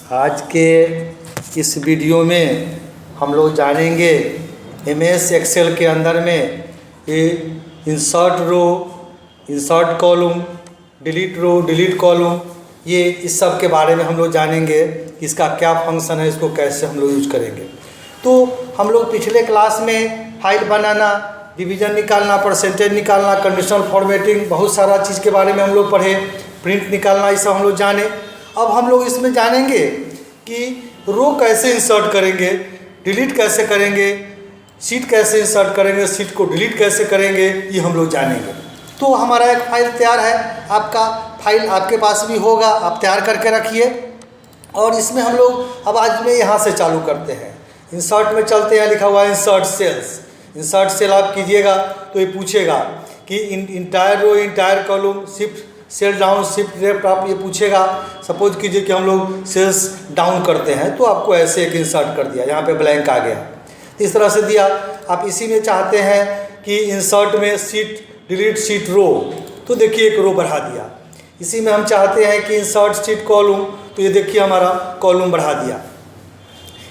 आज के इस वीडियो में हम लोग जानेंगे MS एक्सेल के अंदर में ये insert row, insert column, delete row, delete column, ये इस सब के बारे में हम लोग जानेंगे इसका क्या फंक्शन है, इसको कैसे हम लोग यूज करेंगे। तो हम लोग पिछले क्लास में फाइल बनाना, डिवीज़न निकालना, परसेंटेज निकालना, कंडीशनल फॉर्मेटिंग, बहुत सारा चीज़ के बारे में हम लोग पढ़े, प्रिंट निकालना, ये सब हम लोग जाने। अब हम लोग इसमें जानेंगे कि रो कैसे इंसर्ट करेंगे, डिलीट कैसे करेंगे, शीट कैसे इंसर्ट करेंगे, शीट को डिलीट कैसे करेंगे, ये हम लोग जानेंगे। तो हमारा एक फाइल तैयार है, आपका फाइल आपके पास भी होगा, आप तैयार करके रखिए। और इसमें हम लोग अब आज में यहाँ से चालू करते हैं, इंसर्ट में चलते हैं। लिखा हुआ है इंसर्ट सेल्स। इंसर्ट सेल आप कीजिएगा तो ये पूछेगा कि entire row, entire column, shift cell down, shift left, आप ये पूछेगा। सपोज कीजिए कि हम लोग सेल्स डाउन करते हैं तो आपको ऐसे एक इंसर्ट कर दिया, यहाँ पे ब्लैंक आ गया, इस तरह से दिया। आप इसी में चाहते हैं कि इंसर्ट में शीट डिलीट शीट रो, तो देखिए एक रो बढ़ा दिया। इसी में हम चाहते हैं कि इंसर्ट शीट कॉलम, तो ये देखिए हमारा कॉलम बढ़ा दिया।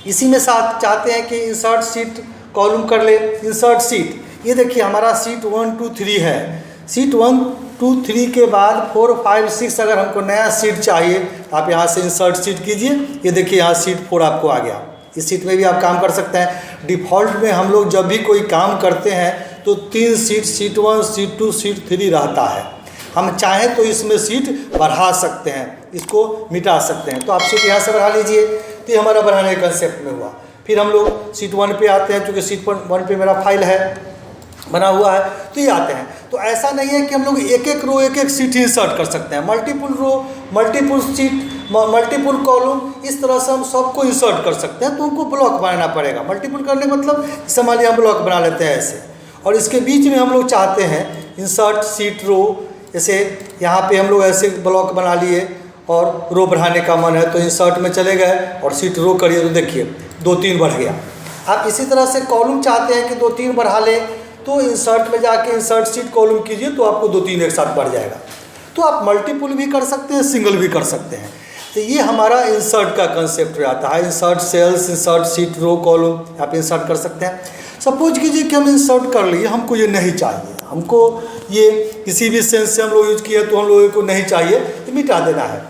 इसी में साथ चाहते हैं कि इंसर्ट शीट कॉलम कर ले, इंसर्ट शीट, ये देखिए हमारा शीट 1 2 3 है। शीट 1 2 3 के बाद 4 5 6 अगर हमको नया शीट चाहिए, आप यहाँ से इंसर्ट शीट कीजिए। ये देखिए यहाँ शीट 4 आपको आ गया। इस शीट में भी आप काम कर सकते हैं। डिफ़ॉल्ट में हम लोग जब भी कोई काम करते हैं तो 3 शीट, शीट 1, शीट 2, शीट 3 रहता है। हम चाहें तो इसमें शीट बढ़ा सकते हैं, इसको मिटा सकते हैं। तो आप शीट यहाँ से बढ़ा लीजिए, तो ये हमारा बढ़ाने के कंसेप्ट में हुआ। फिर हम लोग शीट 1 पे आते हैं, चूँकि शीट 1 पे मेरा फाइल है बना हुआ है, तो ये आते हैं। तो ऐसा नहीं है कि हम लोग एक एक रो, एक एक शीट इंसर्ट कर सकते हैं। मल्टीपुल रो, मल्टीपुल शीट, मल्टीपुल कॉलम, इस तरह से हम सबको इंसर्ट कर सकते हैं। तो उनको ब्लॉक बनाना पड़ेगा। मल्टीपुल करने का मतलब मान लिया हम ब्लॉक बना लेते हैं ऐसे, और इसके बीच में हम लोग चाहते हैं इंसर्ट शीट रो। जैसे यहाँ पे हम लोग ऐसे ब्लॉक बना लिए और रो बढ़ाने का मन है तो इंसर्ट में चले गए और शीट रो करिए, तो देखिए 2 3 बढ़ गया। आप इसी तरह से कॉलम चाहते हैं कि 2 3 बढ़ा ले, तो इंसर्ट में जाके इंसर्ट शीट कॉलम कीजिए, तो आपको 2 3 एक साथ बढ़ जाएगा। तो आप मल्टीपुल भी कर सकते हैं, सिंगल भी कर सकते हैं। तो ये हमारा इंसर्ट का कंसेप्ट रहता है। Insert cells, insert sheet row column आप इंसर्ट कर सकते हैं। सपोज कीजिए कि हम इंसर्ट कर लिए, हमको ये नहीं चाहिए, हमको ये किसी भी सेंस से हम लोग यूज किए तो हम लोगों को नहीं चाहिए, तो मिटा देना है।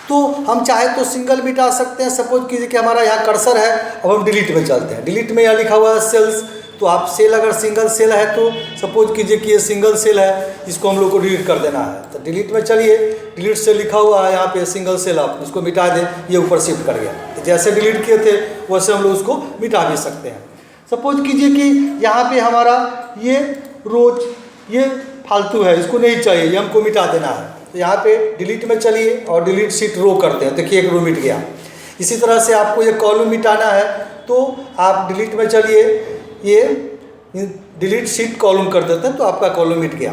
तो हम चाहे तो सिंगल मिटा सकते हैं। सपोज कीजिए कि हमारा यहाँ कर्सर है, अब हम डिलीट में चलते हैं। डिलीट में यहाँ लिखा हुआ है सेल्स, तो आप सेल अगर सिंगल सेल है तो सपोज कीजिए कि ये सिंगल सेल है, इसको हम लोग को डिलीट कर देना है। तो डिलीट में चलिए, डिलीट से लिखा हुआ है यहाँ पे सिंगल सेल, आप इसको मिटा दें, ये ऊपर शिफ्ट कर गया। तो जैसे डिलीट किए थे वैसे हम लोग उसको मिटा भी सकते हैं। सपोज कीजिए कि यहाँ पे हमारा ये रोज ये फालतू है, इसको नहीं चाहिए, ये हमको मिटा देना है। तो यहाँ पे डिलीट में चलिए और डिलीट शीट रो करते हैं, देखिए एक रो मिट गया। इसी तरह से आपको ये कॉलम मिटाना है तो आप डिलीट में चलिए, ये डिलीट शीट कॉलम कर देते हैं, तो आपका कॉलम मिट गया।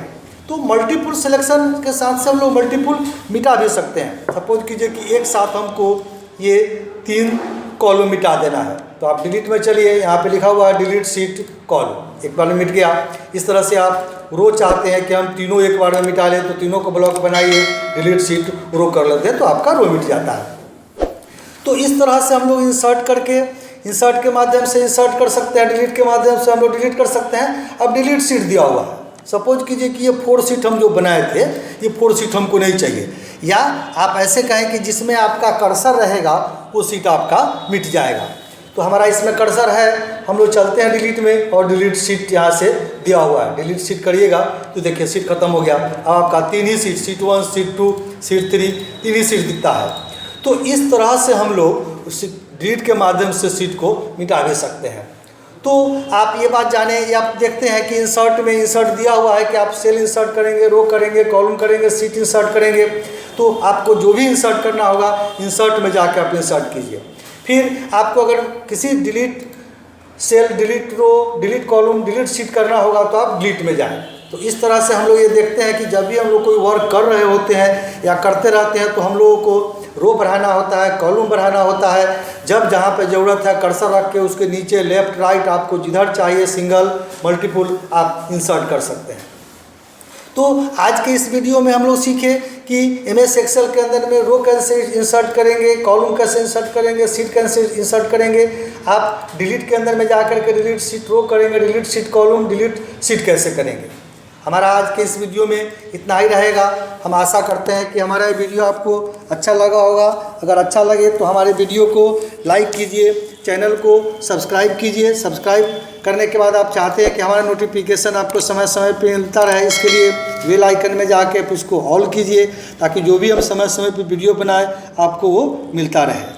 तो मल्टीपुल सिलेक्शन के साथ से हम लोग मल्टीपुल मिटा भी सकते हैं। सपोज कीजिए कि एक साथ हमको ये 3 कॉलम मिटा देना है, तो आप डिलीट में चलिए, यहाँ पे लिखा हुआ है डिलीट शीट कॉलम, एक बार में मिट गया। इस तरह से आप रो चाहते हैं कि हम तीनों एक बार में मिटा लें, तो तीनों को ब्लॉक बनाइए, डिलीट शीट रो कर लेते हैं, तो आपका रो मिट जाता है। तो इस तरह से हम लोग इंसर्ट करके, इंसर्ट के माध्यम से इंसर्ट कर सकते हैं, डिलीट के माध्यम से हम लोग डिलीट कर सकते हैं। अब डिलीट शीट दिया हुआ है, सपोज कीजिए कि ये 4 शीट हम जो बनाए थे, ये 4 शीट हमको नहीं चाहिए, या आप ऐसे कहें कि जिसमें आपका कर्सर रहेगा वो शीट आपका मिट जाएगा। तो हमारा इसमें कर्सर है, हम लोग चलते हैं डिलीट में और डिलीट शीट यहाँ से दिया हुआ है, डिलीट शीट करिएगा तो देखिए शीट खत्म हो गया। अब आपका 3 ही शीट, शीट 1, शीट 2, शीट 3, 3 ही शीट दिखता है। तो इस तरह से हम लोग डिलीट के माध्यम से शीट को मिटा भी सकते हैं। तो आप ये बात जाने, या आप देखते हैं कि इंसर्ट में इंसर्ट दिया हुआ है कि आप सेल इंसर्ट करेंगे, रो करेंगे, कॉलम करेंगे, शीट इंसर्ट करेंगे। तो आपको जो भी इंसर्ट करना होगा इंसर्ट में जाकर आप इंसर्ट कीजिए। फिर आपको अगर किसी delete cell, delete row, delete column, delete sheet करना होगा तो आप डिलीट में जाएं। तो इस तरह से हम लोग ये देखते हैं कि जब भी हम लोग कोई वर्क कर रहे होते हैं या करते रहते हैं तो हम लोगों को रो बढ़ाना होता है, कॉलम बढ़ाना होता है। जब जहाँ पे ज़रूरत है कर्सर रख के उसके नीचे लेफ्ट राइट आपको जिधर चाहिए सिंगल मल्टीपुल आप इंसर्ट कर सकते हैं। तो आज के इस वीडियो में हम लोग सीखे कि MS एक्सेल के अंदर में रो कैसे इंसर्ट करेंगे, कॉलम कैसे इंसर्ट करेंगे, सीट कैसे इंसर्ट करेंगे। आप डिलीट के अंदर में जा कर के डिलीट सीट रो करेंगे, delete seat column, delete seat कैसे करेंगे। हमारा आज के इस वीडियो में इतना ही रहेगा। हम आशा करते हैं कि हमारा ये वीडियो आपको अच्छा लगा होगा। अगर अच्छा लगे तो हमारे वीडियो को लाइक कीजिए, चैनल को सब्सक्राइब कीजिए। सब्सक्राइब करने के बाद आप चाहते हैं कि हमारा नोटिफिकेशन आपको समय समय पे मिलता रहे, इसके लिए बेल आइकन में जाके उसको ऑल कीजिए, ताकि जो भी हम समय समय पे वीडियो बनाएं आपको वो मिलता रहे।